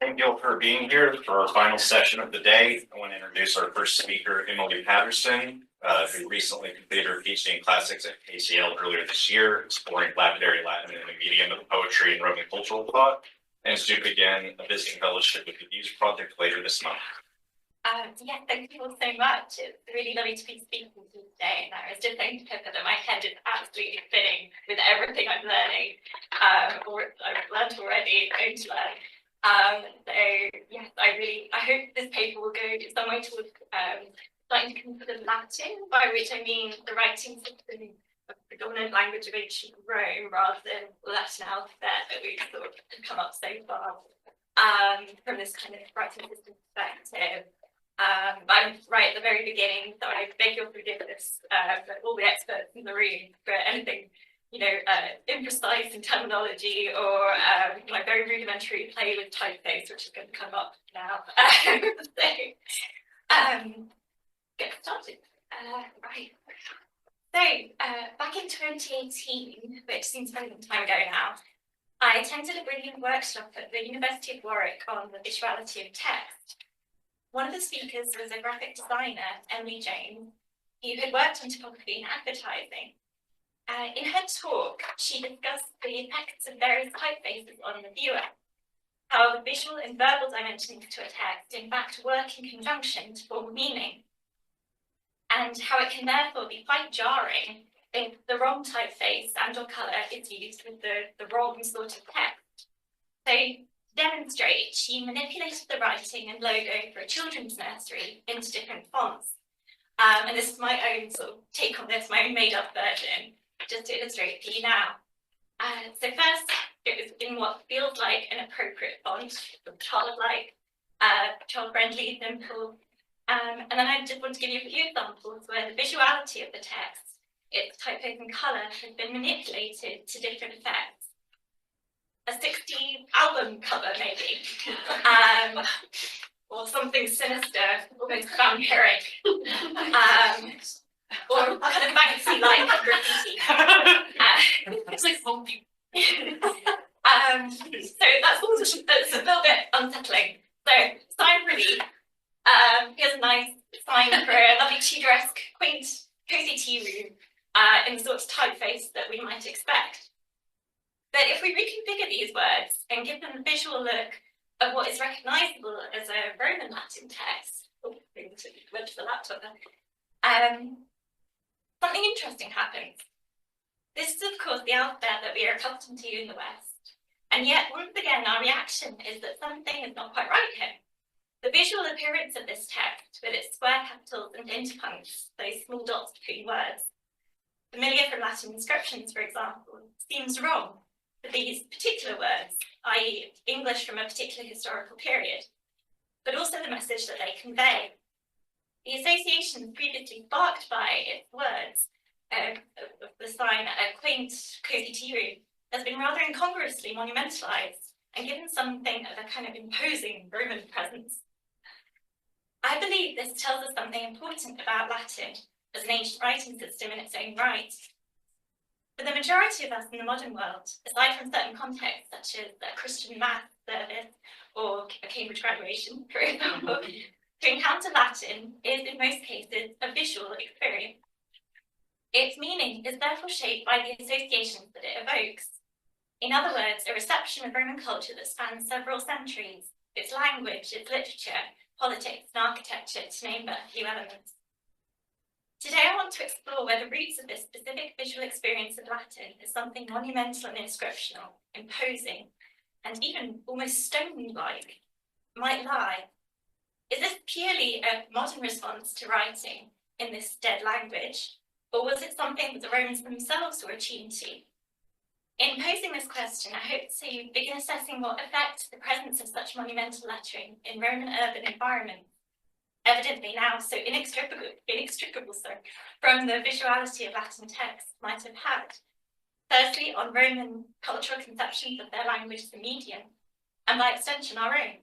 Thank you all for being here for our final session of the day. I want to introduce our first speaker, Emily Patterson, who recently completed her PhD in Classics at KCL earlier this year, exploring lapidary Latin in the medium of poetry and Roman cultural thought, and is due to begin a visiting fellowship with the Muse Project later this month. Yeah, thank you all so much. It's really lovely to be speaking to you today. And I was just saying to Pippa that my head is absolutely spinning with everything I'm learning, or I've learned already, going to learn. So yes, I hope this paper will go some way towards starting to consider Latin, by which I mean the writing system of the dominant language of ancient Rome, rather than Latin alphabet that we've sort of come up so far from this kind of writing system perspective. I'm right at the very beginning, so I beg your forgiveness, all the experts in the room, for anything, imprecise in terminology or my very rudimentary play with typeface, which is going to come up now. Get started. Right. So, back in 2018, which seems a very long time ago now, I attended a brilliant workshop at the University of Warwick on the visuality of text. One of the speakers was a graphic designer, Emily James, who had worked on typography and advertising. In her talk, she discussed the effects of various typefaces on the viewer, how the visual and verbal dimensions to a text in fact work in conjunction to form meaning, and how it can therefore be quite jarring if the wrong typeface and or colour is used with the wrong sort of text. So, demonstrate, she manipulated the writing and logo for a children's nursery into different fonts. And this is my own sort of take on this, my own made up version, just to illustrate for you now. So first, it was in what feels like an appropriate font, childlike, child-friendly, simple. And then I just want to give you a few examples where the visuality of the text, its typeface and colour, has been manipulated to different effects. A 60 album cover, maybe, or something sinister, almost vampiric, or kind of fancy like graffiti. It's like foamy. So that's a little bit unsettling. So sign relief. Here's a nice sign for a lovely Tudor-esque, quaint, cosy tea room in the sort of typeface that we might expect. But if we reconfigure these words and give them a visual look of what is recognisable as a Roman Latin text, went to the laptop there, something interesting happens. This is, of course, the alphabet that we are accustomed to in the West. And yet, once again, our reaction is that something is not quite right here. The visual appearance of this text, with its square capitals and interpuncts, those small dots between words, familiar from Latin inscriptions, for example, seems wrong for these particular words, i.e. English from a particular historical period, but also the message that they convey. The association previously sparked by its words of the sign, a quaint, cosy tea room, has been rather incongruously monumentalized and given something of a kind of imposing Roman presence. I believe this tells us something important about Latin as an ancient writing system in its own right. For the majority of us in the modern world, aside from certain contexts such as a Christian mass service or a Cambridge graduation, for example, to encounter Latin is in most cases a visual experience. Its meaning is therefore shaped by the associations that it evokes. In other words, a reception of Roman culture that spans several centuries, its language, its literature, politics, and architecture, to name but a few elements. Today, I want to explore where the roots of this specific visual experience of Latin as something monumental and inscriptional, imposing, and even almost stone-like might lie. Is this purely a modern response to writing in this dead language, or was it something that the Romans themselves were attuned to? In posing this question, I hope to begin assessing what effect the presence of such monumental lettering in Roman urban environments, evidently now so inextricable from the visuality of Latin texts, might have had. Firstly, on Roman cultural conceptions of their language as a medium, and by extension our own.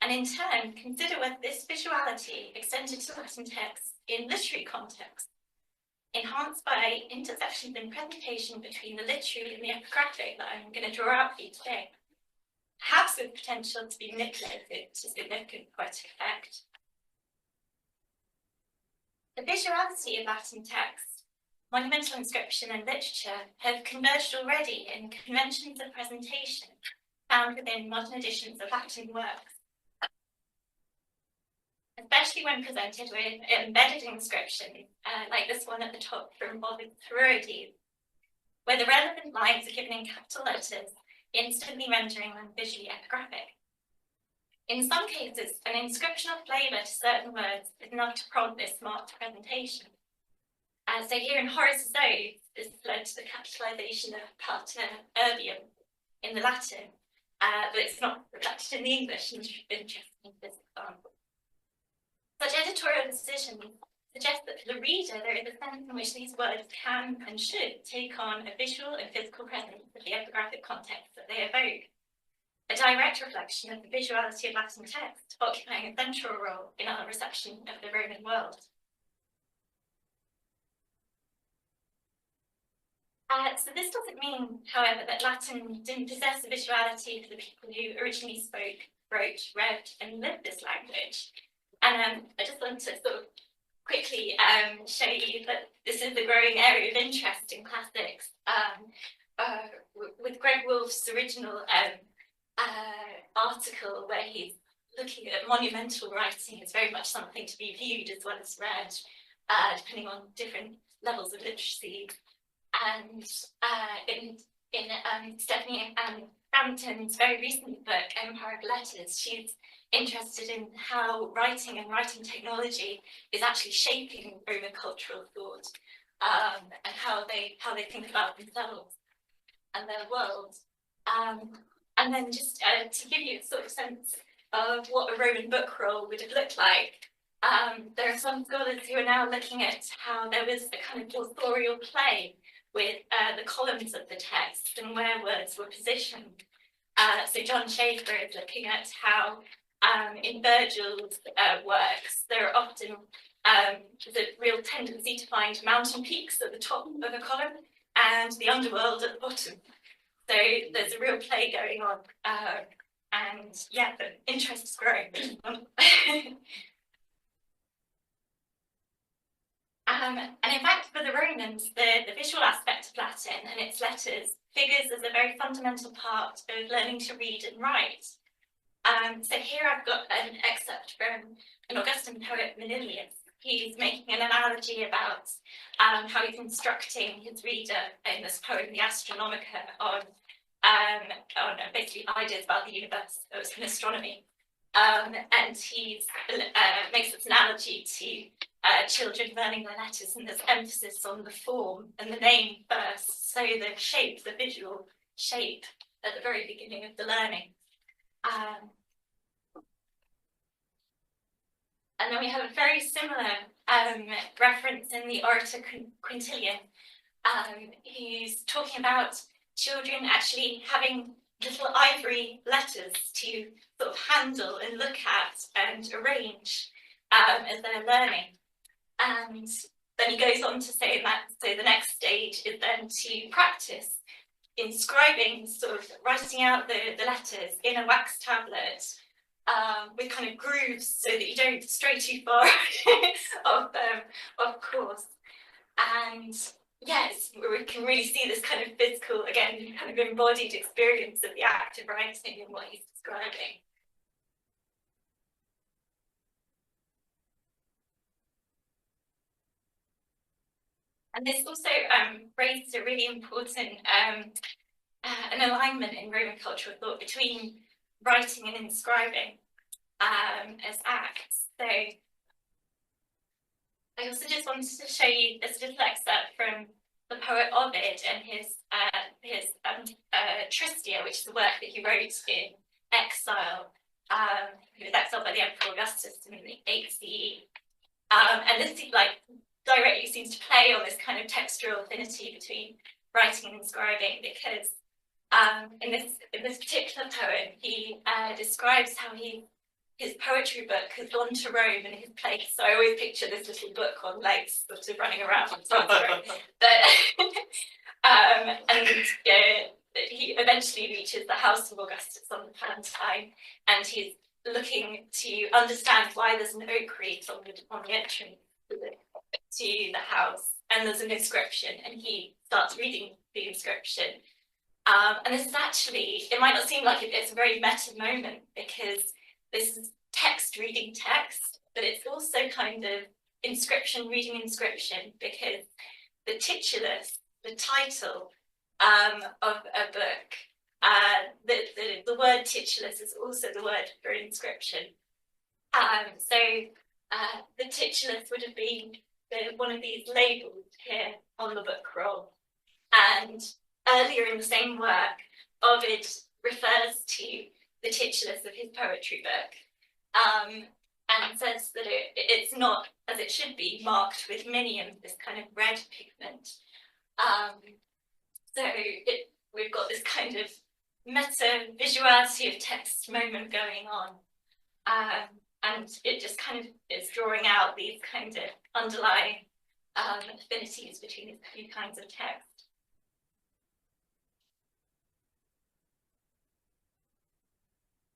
And in turn, consider whether this visuality extended to Latin texts in literary contexts, enhanced by intersections in presentation between the literary and the epigraphic that I'm going to draw out for you today. perhaps with potential to be manipulated to significant poetic effect. The visuality of Latin text, monumental inscription and literature have converged already in conventions of presentation found within modern editions of Latin works, especially when presented with embedded inscriptions, like this one at the top from Ovid Thucydides, where the relevant lines are given in capital letters, instantly rendering them visually epigraphic. In some cases, an inscriptional flavour to certain words is enough to prompt this marked presentation. So here in Horace's Ode, this led to the capitalisation of pater urbium in the Latin, but it's not reflected in the English, interesting in this example. Such editorial decisions suggest that for the reader there is a sense in which these words can and should take on a visual and physical presence of the epigraphic context that they evoke, a direct reflection of the visuality of Latin text occupying a central role in our reception of the Roman world. So this doesn't mean, however, that Latin didn't possess a visuality for the people who originally spoke, wrote, read, and lived this language. And I just want to sort of quickly show you that this is a growing area of interest in classics. With Greg Wolf's original article where he's looking at monumental writing as very much something to be viewed as well as read, depending on different levels of literacy. And in Stephanie Frampton's very recent book, Empire of Letters, she's interested in how writing and writing technology is actually shaping Roman cultural thought, and how they think about themselves and their world. And then just to give you a sort of sense of what a Roman book roll would have looked like, there are some scholars who are now looking at how there was a kind of authorial play with the columns of the text and where words were positioned. So John Schaefer is looking at how in Virgil's works there are often there's a real tendency to find mountain peaks at the top of a column and the underworld at the bottom. So there's a real play going on, and yeah, the interest is growing. And in fact, for the Romans, the visual aspect of Latin and its letters figures as a very fundamental part of learning to read and write. So here I've got an excerpt from an Augustan poet, Manilius. He's making an analogy about how he's instructing his reader in this poem, The Astronomica, on basically ideas about the universe, in astronomy. And he makes this analogy to children learning their letters, and there's emphasis on the form and the name first, so the shape, the visual shape at the very beginning of the learning. And then we have a very similar reference in the orator Quintilian, who's talking about children actually having little ivory letters to sort of handle and look at and arrange as they're learning. And then he goes on to say that so the next stage is then to practice inscribing, sort of writing out the letters in a wax tablet with kind of grooves so that you don't stray too far of course. And yes, we can really see this kind of physical, again, kind of embodied experience of the act of writing and what he's describing. And this also raises a really important an alignment in Roman cultural thought between writing and inscribing as acts. So I also just wanted to show you this little excerpt from the poet Ovid and his Tristia, which is a work that he wrote in exile. He was exiled by the Emperor Augustus in the 8th CE. And this directly seems to play on this kind of textural affinity between writing and inscribing, because in this particular poem, he describes how his poetry book has gone to Rome in his place. So I always picture this little book on legs, sort of running around. But that he eventually reaches the house of Augustus on the Palatine, and he's looking to understand why there's an oak wreath on the entrance to the house, and there's an inscription, and he starts reading the inscription. And this is actually, it might not seem like it, it's a very meta moment, because this is text reading text, but it's also kind of inscription reading inscription, because the titulus, the title of a book, the word titulus is also the word for inscription. So the titulus would have been one of these labels here on the book roll. And earlier in the same work, Ovid refers to the titulus of his poetry book, and says that it's not, as it should be, marked with minium, this kind of red pigment. So we've got this kind of meta visuality of text moment going on, and it just kind of is drawing out these kind of underlying affinities between these two kinds of text.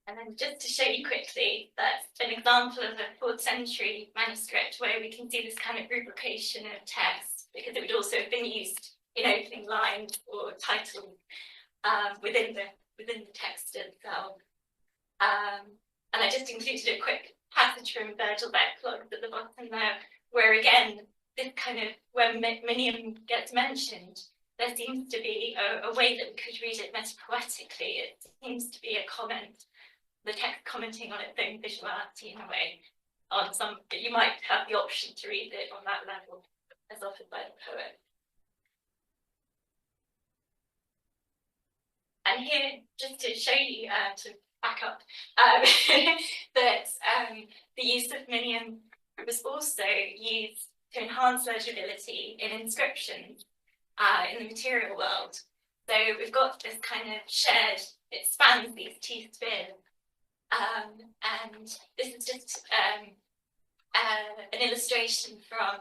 And then just to show you quickly, that's an example of a 4th century manuscript where we can see this kind of rubrication of text, because it would also have been used in opening lines or titles within the text itself. And I just included a quick passage from Virgil's Eclogues at the bottom there, where again, this kind of, when minium gets mentioned, there seems to be a way that we could read it metapoetically. It seems to be a comment, the text commenting on its own visuality in a way, on some, you might have the option to read it on that level as offered by the poet. And here, just to show you, to back up, that the use of minium was also used to enhance legibility in inscriptions in the material world. So we've got this kind of shared, it spans these two spheres. And this is just an illustration from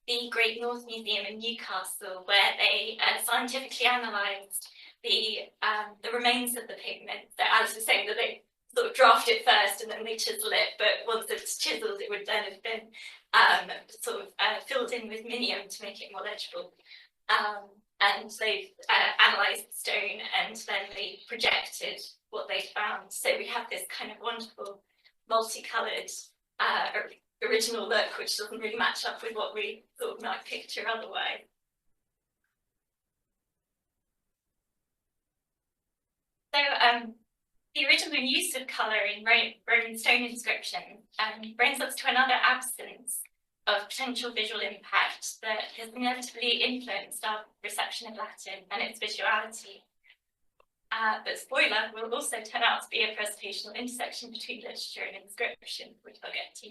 the Great North Museum in Newcastle, where they scientifically analysed the remains of the pigment. So Alice was saying that they sort of draft it first and then they chisel it, but once it's chiseled, it would then have been sort of filled in with minium to make it more legible. And they've analysed the stone, and then they projected what they found. So we have this kind of wonderful multicoloured original look, which doesn't really match up with what we sort of might picture otherwise. So the original use of colour in Roman stone inscriptions brings us to another absence of potential visual impact that has inevitably influenced our reception of Latin and its visuality. But spoiler, will also turn out to be a presentational intersection between literature and inscription, which I'll get to.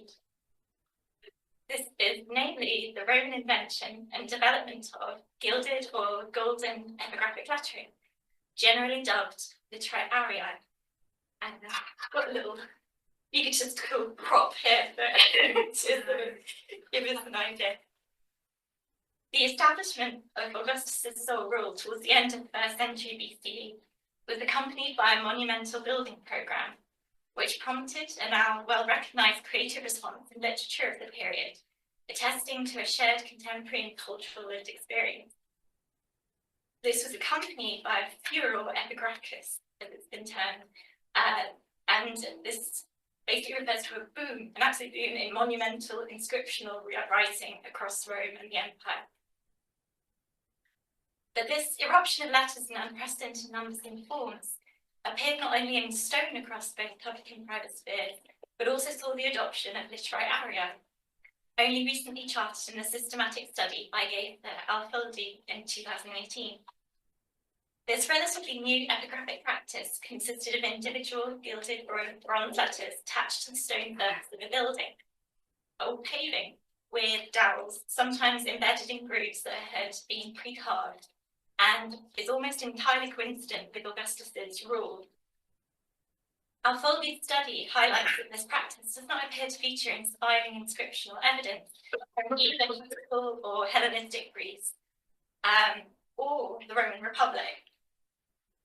This is namely the Roman invention and development of gilded or golden epigraphic lettering, generally dubbed literae ariae. And I've got a little egotistical prop here to give us an idea. The establishment of Augustus's sole rule towards the end of the 1st century BCE was accompanied by a monumental building programme, which prompted a now well-recognised creative response in literature of the period, attesting to a shared contemporary and cultural lived experience. This was accompanied by a furor epigraphicus, as it's been termed, and this basically refers to a boom, an absolute boom in monumental inscriptional writing across Rome and the Empire. But this eruption of letters in unprecedented numbers and forms appeared not only in stone across both public and private spheres, but also saw the adoption of literae ariae, only recently charted in a systematic study by Gaither Alfoldi in 2018. This relatively new epigraphic practice consisted of individual gilded bronze letters attached to the stone surface of a building, or paving, with dowels, sometimes embedded in grooves that had been pre-carved, and is almost entirely coincident with Augustus's rule. Alfoldi's study highlights that this practice does not appear to feature in surviving inscriptional evidence from either classical or Hellenistic Greece, or the Roman Republic.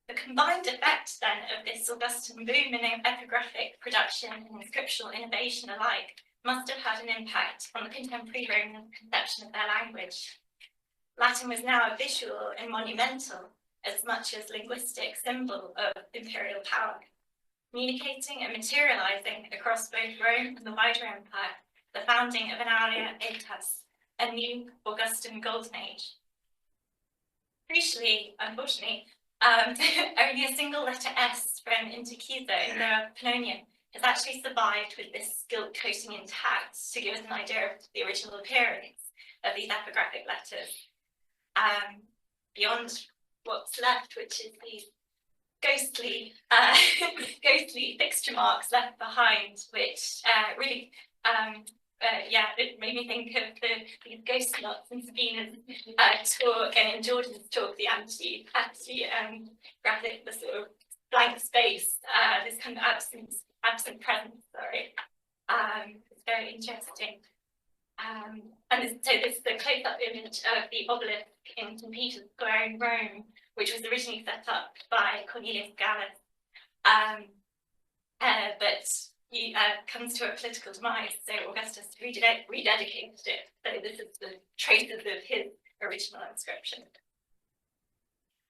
The combined effect then of this Augustan boom in epigraphic production and inscriptional innovation alike must have had an impact on the contemporary Roman conception of their language. Latin was now a visual and monumental as much as linguistic symbol of imperial power, communicating and materializing across both Rome and the wider empire the founding of an Aurea Aetas, a new Augustan golden age. Crucially, unfortunately, only a single letter S from Interciso in the Pannonian has actually survived with this gilt coating intact to give us an idea of the original appearance of these epigraphic letters. Beyond what's left, which is these ghostly fixture marks left behind, which really it made me think of these ghost knots in Sabina's talk and in Jordan's talk, the graphic, the sort of blank space, this kind of absent presence, sorry. It's very interesting. And so this is the close-up image of the obelisk in St. Peter's Square in Rome, which was originally set up by Cornelius Gallus, but he comes to a political demise, so Augustus rededicated it. So this is the traces of his original inscription.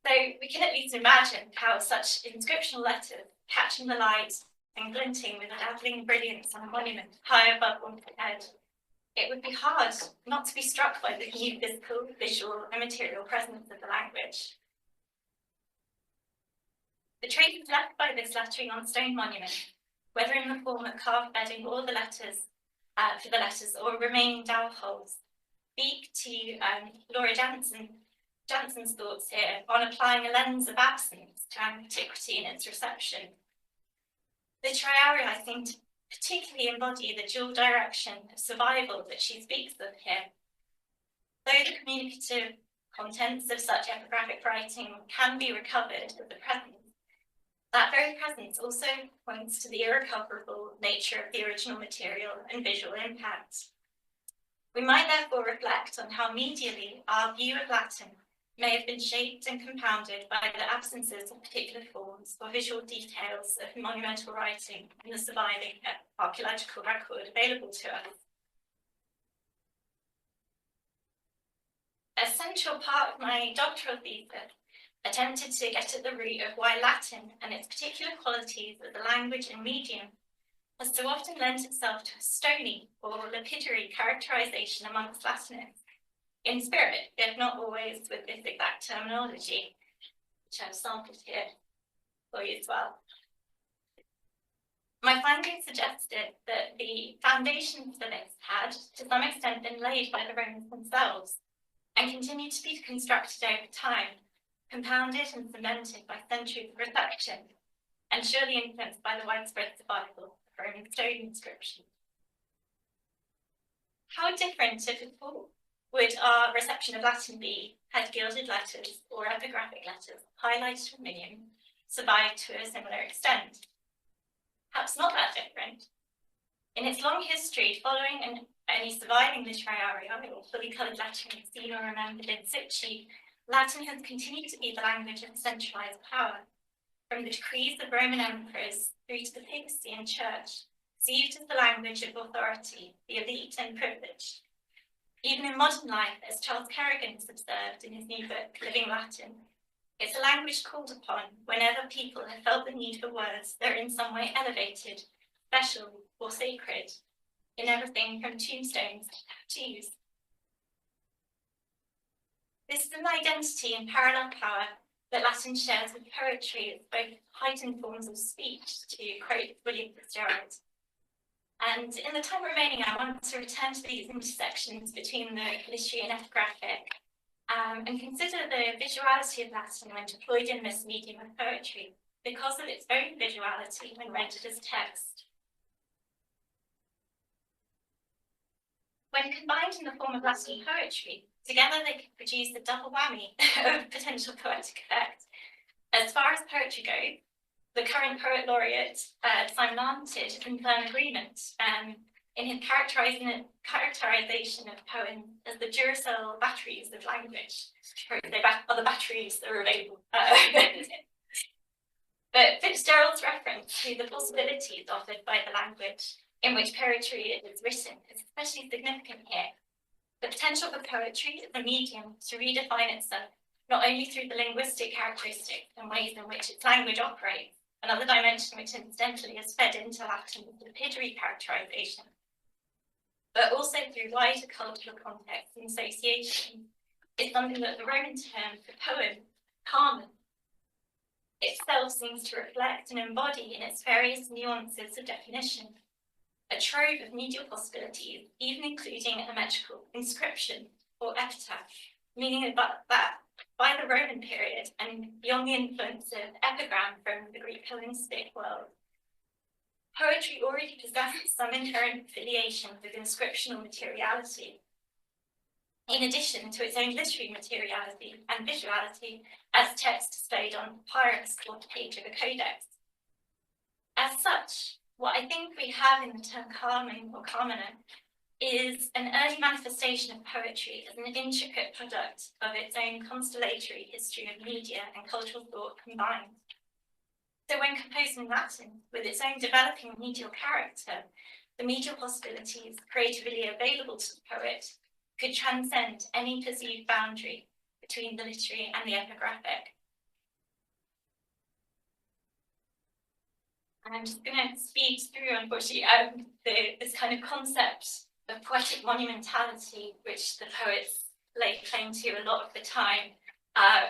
So we can at least imagine how such inscriptional letters, catching the light and glinting with a dazzling brilliance on a monument high above one's head, it would be hard not to be struck by the new physical, visual, and material presence of the language. The traces left by this lettering on stone monuments, whether in the form of carved bedding or the letters for the letters or remaining dowel holes, speak to Laura Jansen's thoughts here on applying a lens of absence to antiquity and its reception. The triarii seem to particularly embody the dual direction of survival that she speaks of here. Though the communicative contents of such epigraphic writing can be recovered as the present, that very presence also points to the irrecoverable nature of the original material and visual impact. We might therefore reflect on how medially our view of Latin may have been shaped and compounded by the absences of particular forms or visual details of monumental writing in the surviving archaeological record available to us. A central part of my doctoral thesis attempted to get at the root of why Latin and its particular qualities as a language and medium has so often lent itself to a stony or lapidary characterization amongst Latinists, in spirit, if not always with this exact terminology, which I've sampled here for you as well. My findings suggested that the foundations for this had, to some extent, been laid by the Romans themselves and continued to be constructed over time, compounded and cemented by centuries of reception, and surely influenced by the widespread survival of Roman stone inscriptions. How different, if at all, would our reception of Latin be had gilded letters or epigraphic letters highlighted with vermilion survived to a similar extent? Perhaps not that different. In its long history, following any surviving literary or fully coloured lettering seen or remembered in situ, Latin has continued to be the language of centralised power, from the decrees of Roman emperors through to the papacy and church, perceived as the language of authority, the elite and privileged. Even in modern life, as Charles Kerrigan has observed in his new book, Living Latin, it's a language called upon whenever people have felt the need for words that are in some way elevated, special, or sacred, in everything from tombstones to tattoos. This is an identity and parallel power that Latin shares with poetry as both heightened forms of speech, to quote William Fitzgerald. And in the time remaining, I want to return to these intersections between the literary and epigraphic, and consider the visuality of Latin when deployed in this medium of poetry, because of its own visuality when rendered as text. When combined in the form of Latin poetry, together they could produce a double whammy of potential poetic effect. As far as poetry goes, the current poet laureate, Simon Armitage, in firm agreement in his characterization of poems as the Duracell batteries of language. Other batteries that are available But Fitzgerald's reference to the possibilities offered by the language in which poetry is written is especially significant here. The potential for poetry as a medium to redefine itself, not only through the linguistic characteristics and ways in which its language operates, another dimension which incidentally is fed into Latin's lapidary characterization, but also through wider cultural context and association, is something that the Roman term for poem, carmen, itself seems to reflect and embody in its various nuances of definition. A trove of medial possibilities, even including a metrical inscription or epitaph, meaning that by the Roman period and beyond the influence of epigram from the Greek Hellenistic world, poetry already possesses some inherent affiliation with inscriptional materiality, in addition to its own literary materiality and visuality as text displayed on papyrus or the page of a codex. As such, what I think we have in the term carmen or carmina is an early manifestation of poetry as an intricate product of its own constellatory history of media and cultural thought combined. So when composed in Latin, with its own developing medial character, the medial possibilities creatively available to the poet could transcend any perceived boundary between the literary and the epigraphic. And I'm just going to speed through, unfortunately, this kind of concept of poetic monumentality, which the poets lay claim to a lot of the time,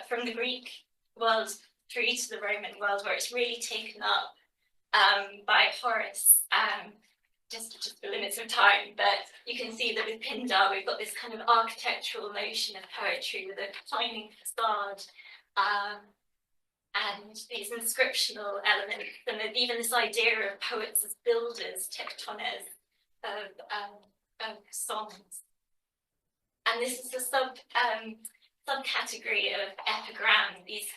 from the Greek world through to the Roman world, where it's really taken up by Horace, just for limits of time. But you can see that with Pindar, we've got this kind of architectural notion of poetry with a climbing facade, and these inscriptional elements, and even this idea of poets as builders, tectones, of songs. And this is a subcategory of epigram, these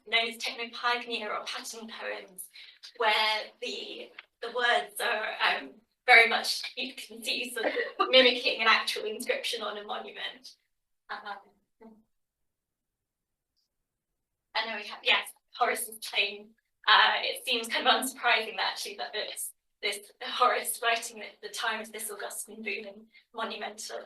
known as technopagnia or pattern poems, where the words are very much, you can see, sort of mimicking an actual inscription on a monument. I know we have, yes, Horace's claim. It seems kind of unsurprising actually that it's this Horace writing at the time of this Augustan boom and monumental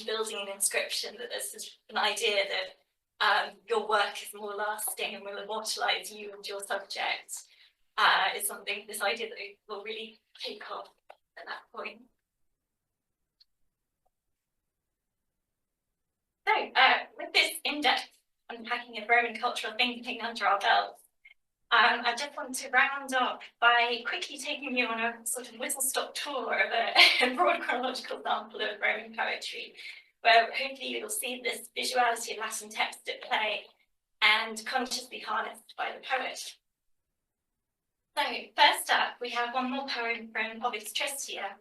building an inscription, that there's an idea that your work is more lasting and will immortalize you and your subject, is something, this idea that it will really take off at that point. So with this in-depth unpacking of Roman cultural thinking under our belts, I just want to round up by quickly taking you on a sort of whistle-stop tour of a broad chronological sample of Roman poetry, where hopefully you'll see this visuality of Latin text at play and consciously harnessed by the poet. So first up, we have one more poem from Ovid's Tristia,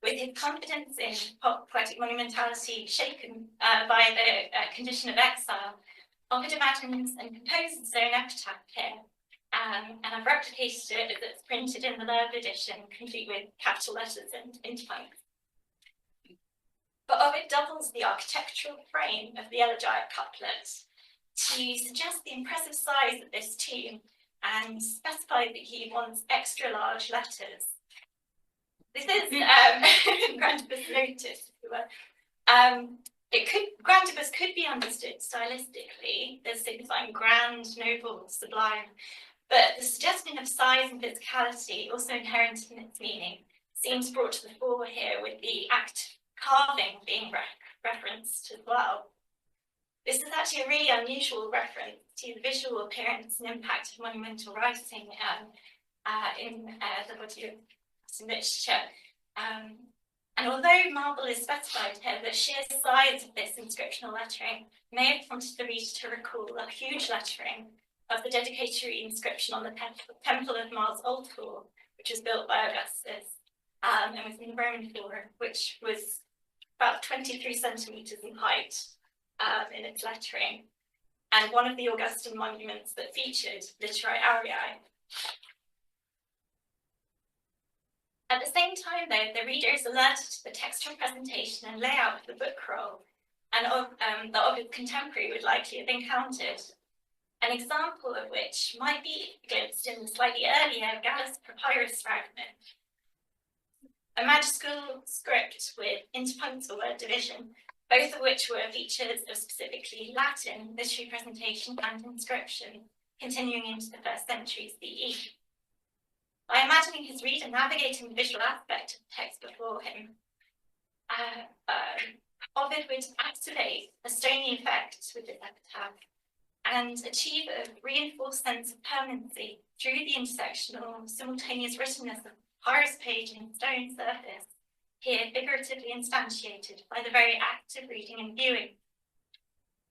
with his confidence in poetic monumentality shaken by the condition of exile. Ovid imagines and composes his own epitaph here, and I've replicated it as it's printed in the Loeb edition, complete with capital letters and interpunct. But Ovid doubles the architectural frame of the elegiac couplet to suggest the impressive size of this tune and specify that he wants extra large letters. This is Grandibus' notice, if you will. Grandibus could be understood stylistically as signifying grand, noble, sublime, but the suggestion of size and physicality, also inherent in its meaning, seems brought to the fore here, with the act carving being referenced as well. This is actually a really unusual reference to the visual appearance and impact of monumental writing in the body of Latin literature. And although marble is specified here, the sheer size of this inscriptional lettering may have prompted the reader to recall a huge lettering of the dedicatory inscription on the Temple of Mars Ultor, which was built by Augustus and was in the Roman Forum, which was about 23 centimetres in height in its lettering, and one of the Augustan monuments that featured literae aureae. At the same time, though, the reader is alerted to the textual presentation and layout of the book roll, and that Ovid's contemporary would likely have encountered. an example of which might be glimpsed in the slightly earlier Gallus Papyrus fragment. A magical script with interpunctual word division, both of which were features of specifically Latin literary presentation and inscription, continuing into the 1st century CE. By imagining his reader navigating the visual aspect of the text before him, Ovid would activate a stony effect with this epitaph and achieve a reinforced sense of permanency through the intersectional simultaneous writtenness of the papyrus page and stone surface, here figuratively instantiated by the very act of reading and viewing.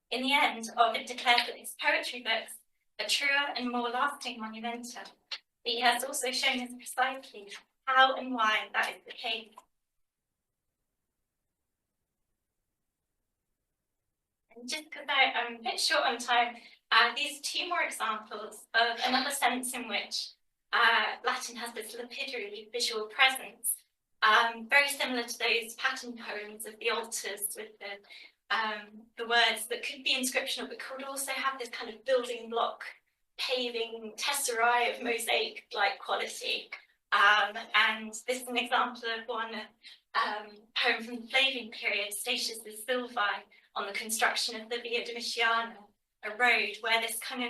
In the end, Ovid declares that his poetry books are truer and more lasting monumenta. He has also shown us precisely how and why that is the case. And just because I'm a bit short on time, these are 2 more examples of another sense in which Latin has this lapidary visual presence, very similar to those pattern poems of the altars with the words that could be inscriptional but could also have this kind of building block, paving tesserae of mosaic-like quality. And this is an example of one poem from the Flavian period, Statius the Silvae, on the construction of the Via Domitiana, a road where this kind of,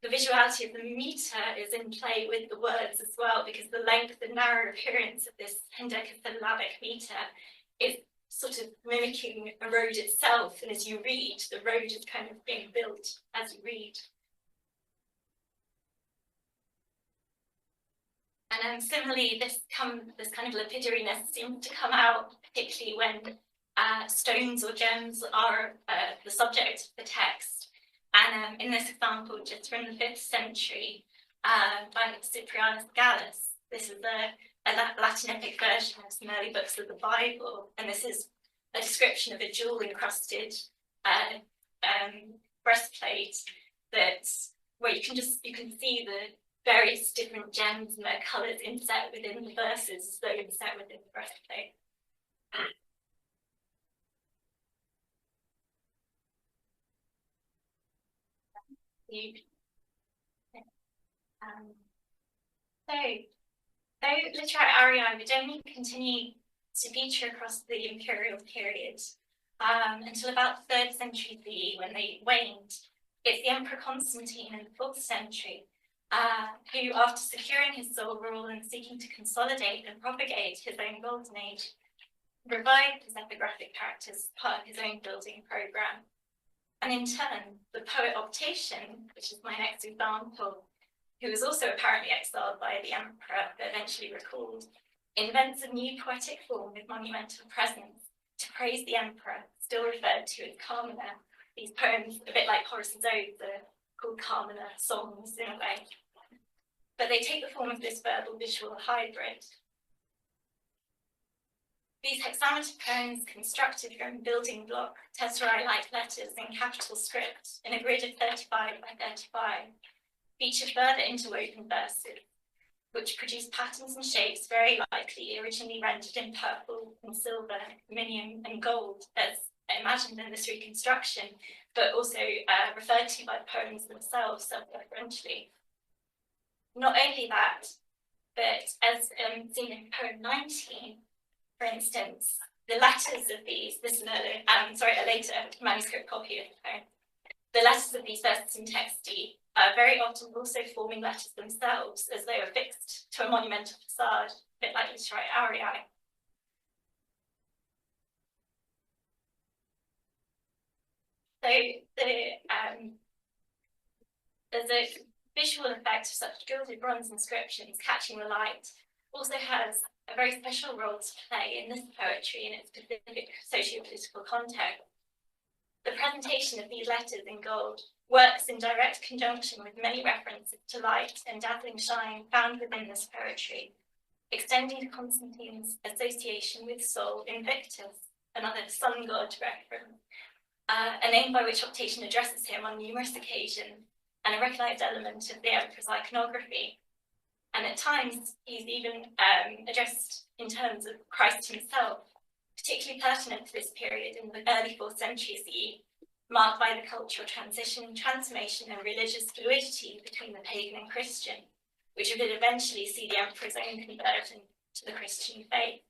the visuality of the meter is in play with the words as well, because the length and narrow appearance of this hendecasyllabic meter is sort of mimicking a road itself, and as you read, the road is kind of being built as you read. And similarly, this kind of lapidariness seems to come out particularly when stones or gems are the subject of the text. And in this example, just from the 5th century, by Cyprianus Gallus, this is a Latin epic version of some early books of the Bible, and this is a description of a jewel-encrusted breastplate where you can see the various different gems and their colours inset within the verses as though inset within the breastplate. Though literary arii would only continue to feature across the imperial period until about the 3rd century CE, when they waned, it's the Emperor Constantine in the 4th century who, after securing his sole rule and seeking to consolidate and propagate his own golden age, revived his epigraphic characters as part of his own building programme. And in turn, the poet Optatian, which is my next example, who was also apparently exiled by the emperor but eventually recalled, invents a new poetic form with monumental presence to praise the emperor, still referred to as Carmina. These poems, a bit like Horace's odes, are called Carmina songs in a way. But they take the form of this verbal visual hybrid. These hexameter poems, constructed from building block tesserae-like letters in capital script in a grid of 35 by 35, feature further interwoven verses, which produce patterns and shapes very likely originally rendered in purple and silver, minium and gold, as imagined in this reconstruction, but also referred to by the poems themselves self-referentially. Not only that, but as seen in poem 19, for instance, the letters of these, this is a later manuscript copy of the poem, the letters of these verses in texti are very often also forming letters themselves as they were fixed to a monumental facade, a bit like literary arii. So there's a visual effect of such gilded bronze inscriptions catching the light also has a very special role to play in this poetry in its specific socio-political context. The presentation of these letters in gold works in direct conjunction with many references to light and dazzling shine found within this poetry, extending to Constantine's association with Sol Invictus, another sun god reference, a name by which Optatian addresses him on numerous occasions, and a recognised element of the emperor's iconography. And at times, he's even addressed in terms of Christ himself, particularly pertinent to this period in the early 4th century CE, marked by the cultural transition, transformation and religious fluidity between the pagan and Christian, which would eventually see the emperor's own conversion to the Christian faith.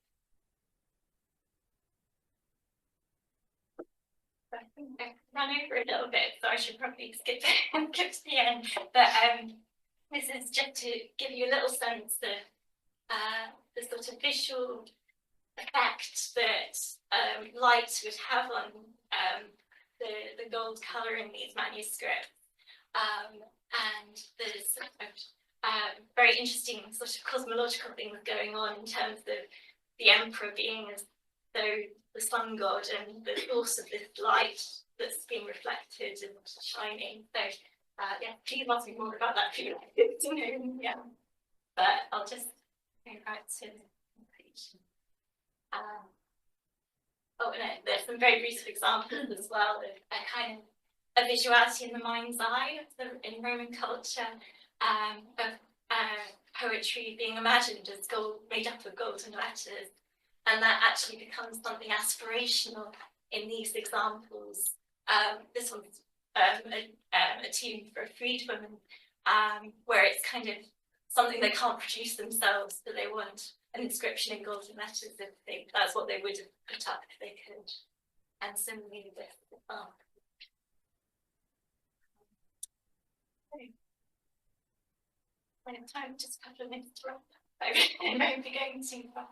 I think I ran over a little bit, so I should probably skip to the end. But this is just to give you a little sense of the sort of visual effect that light would have on the gold colour in these manuscripts. And there's very interesting sort of cosmological things going on in terms of the emperor being as though the sun god and the source of this light that's being reflected and shining. So yeah, please ask me more about that if you like to know. Yeah, but I'll just go right to the page. Oh, and there's some very beautiful examples as well of a kind of a visuality in the mind's eye in Roman culture of poetry being imagined as gold, made up of golden letters, and that actually becomes something aspirational in these examples. This one's a tune for a freedwoman, where it's kind of something they can't produce themselves, but they want an inscription in golden letters if that's what they would have put up if they could. And similarly this as well. When it's time, just a couple of minutes to wrap up. I won't be going too far.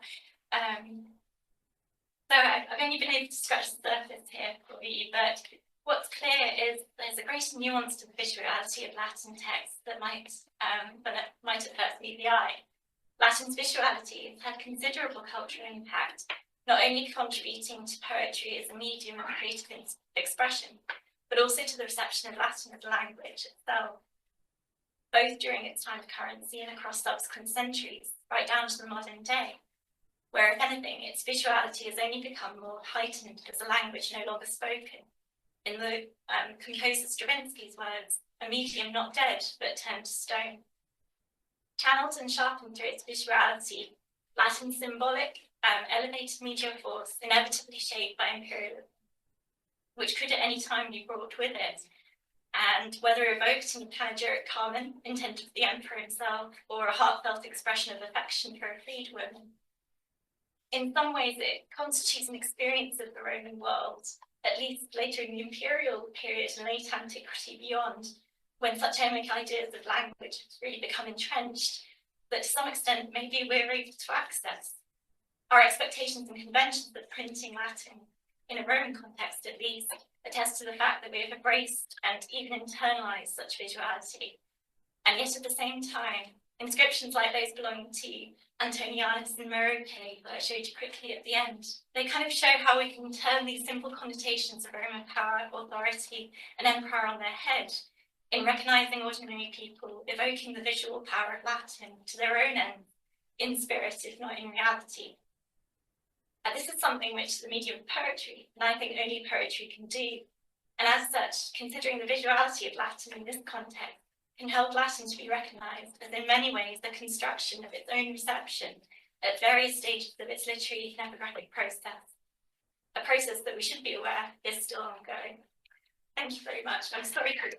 So I've only been able to scratch the surface here for you, but what's clear is there's a greater nuance to the visuality of Latin texts that might at first meet the eye. Latin's visuality has had considerable cultural impact, not only contributing to poetry as a medium of creative expression, but also to the reception of Latin as a language itself, both during its time of currency and across subsequent centuries, right down to the modern day, where, if anything, its visuality has only become more heightened as a language no longer spoken. In the composer Stravinsky's words, a medium not dead, but turned to stone. Channeled and sharpened through its visuality, Latin's symbolic, elevated medial force inevitably shaped by imperialism, which could at any time be brought with it, and whether evoked in a panegyric canon intended for the emperor himself or a heartfelt expression of affection for a freedwoman. In some ways, it constitutes an experience of the Roman world, at least later in the imperial period and late antiquity beyond, when such emic ideas of language have really become entrenched, that to some extent maybe we're able to access. Our expectations and conventions of printing Latin, in a Roman context at least, attest to the fact that we have embraced and even internalized such visuality. And yet at the same time, inscriptions like those belonging to Antonianus and Merope, that I showed you quickly at the end, they kind of show how we can turn these simple connotations of Roman power, authority, and empire on their head in recognizing ordinary people, evoking the visual power of Latin to their own ends, in spirit, if not in reality. This is something which the medium of poetry, and I think only poetry, can do. And as such, considering the visuality of Latin in this context can help Latin to be recognised as in many ways the construction of its own reception at various stages of its literary and epigraphic process, a process that we should be aware is still ongoing. Thank you very much. I'm sorry for